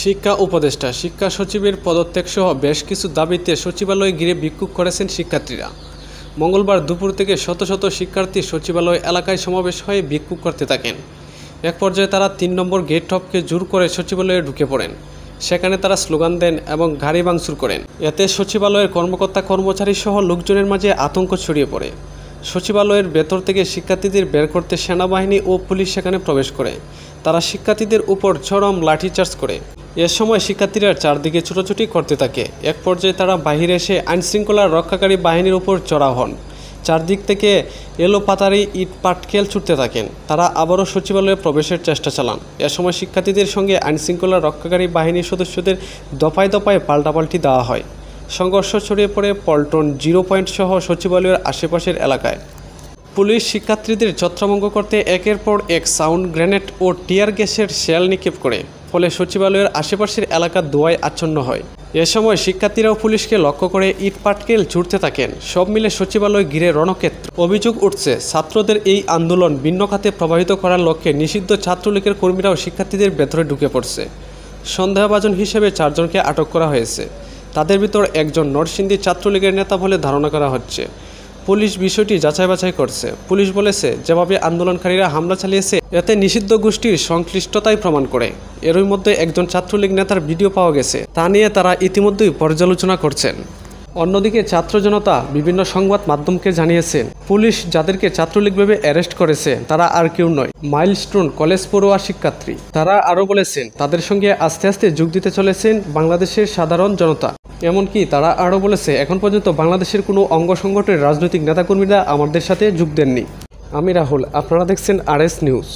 শিক্ষা উপদেষ্টা শিক্ষা সচিবের পদত্যাগ সহ বেশ কিছু দাবিতে সচিবালয় ঘিরে বিক্ষোভ করেছেন শিক্ষার্থীরা। মঙ্গলবার দুপুর থেকে শত শত শিক্ষার্থী সচিবালয় এলাকায় সমাবেশ হয়ে বিক্ষোভ করতে থাকেন। এক পর্যায়ে তারা ৩ নম্বর গেট টপকে জোর করে সচিবালয়ে ঢুকে পড়েন। সেখানে তারা স্লোগান দেন এবং গাড়ি ভাঙচুর করেন। এতে সচিবালয়ের কর্মকর্তা কর্মচারী সহ লোকজনের মাঝে আতঙ্ক ছড়িয়ে পড়ে। সচিবালয়ের ভেতর থেকে শিক্ষার্থীদের বের করতে সেনাবাহিনী ও পুলিশ সেখানে প্রবেশ করে। তারা শিক্ষার্থীদের উপর চরম লাঠিচার্জ করে। এ সময় শিক্ষার্থীরা চারদিকে ছুটোছুটি করতে থাকে। এক পর্যায়ে তারা বাহিরে এসে আইনশৃঙ্খলা রক্ষাকারী বাহিনীর উপর চড়াও হন। চারদিক থেকে এলোপাতাড়ি ইট পাটকেল ছুটতে থাকেন। তারা আবারও সচিবালয়ে প্রবেশের চেষ্টা চালান। এ সময় শিক্ষার্থীদের সঙ্গে আইনশৃঙ্খলা রক্ষাকারী বাহিনীর সদস্যদের দফায় দফায় পাল্টাপাল্টি দেওয়া হয়। সংঘর্ষ ছড়িয়ে পড়ে পল্টন 0 পয়েন্ট সহ সচিবালয়ের আশেপাশের এলাকায়। পুলিশ শিক্ষার্থীদের ছত্রভঙ্গ করতে একের পর এক সাউন্ড গ্রেনেড ও টিয়ার গ্যাসের শেল নিক্ষেপ করে। ফলে সচিবালয়ের আশেপাশের এলাকা ধোঁয়ায় আচ্ছন্ন হয়। এ সময় শিক্ষার্থীরাও পুলিশকে লক্ষ্য করে ইট পাটকেল ছুটতে থাকেন। সব মিলে সচিবালয় ঘিরে রণক্ষেত্র। অভিযোগ উঠছে, ছাত্রদের এই আন্দোলন ভিন্ন খাতে প্রভাবিত করার লক্ষ্যে নিষিদ্ধ ছাত্রলীগের কর্মীরাও শিক্ষার্থীদের ভেতরে ঢুকে পড়ছে। সন্দেহভাজন হিসেবে 4 জনকে আটক করা হয়েছে। তাদের ভিতর একজন নরসিংদী ছাত্রলীগের নেতা বলে ধারণা করা হচ্ছে। পুলিশ বিষয়টি যাচাই বাছাই করছে। পুলিশ বলেছে, যেভাবে আন্দোলনকারীরা হামলা চালিয়েছে এতে নিষিদ্ধ গোষ্ঠীর সংশ্লিষ্টতাই প্রমাণ করে। এরই মধ্যে একজন ছাত্রলীগ নেতার ভিডিও পাওয়া গেছে। তা নিয়ে তারা ইতিমধ্যেই পর্যালোচনা করছেন। অন্যদিকে ছাত্র জনতা বিভিন্ন সংবাদ মাধ্যমকে জানিয়েছেন, পুলিশ যাদেরকে ছাত্রলীগ ভেবে অ্যারেস্ট করেছে তারা আর কেউ নয়, মাইলস্টোন কলেজ পড়ুয়া শিক্ষার্থী। তারা আরও বলেছেন, তাদের সঙ্গে আস্তে আস্তে যোগ দিতে চলেছেন বাংলাদেশের সাধারণ জনতা। এমনকি তারা আরও বলেছে, এখন পর্যন্ত বাংলাদেশের কোনো অঙ্গ সংগঠনের রাজনৈতিক নেতাকর্মীরা আমাদের সাথে যোগ দেননি। আমি রাহুল, আপনারা দেখছেন RS নিউজ।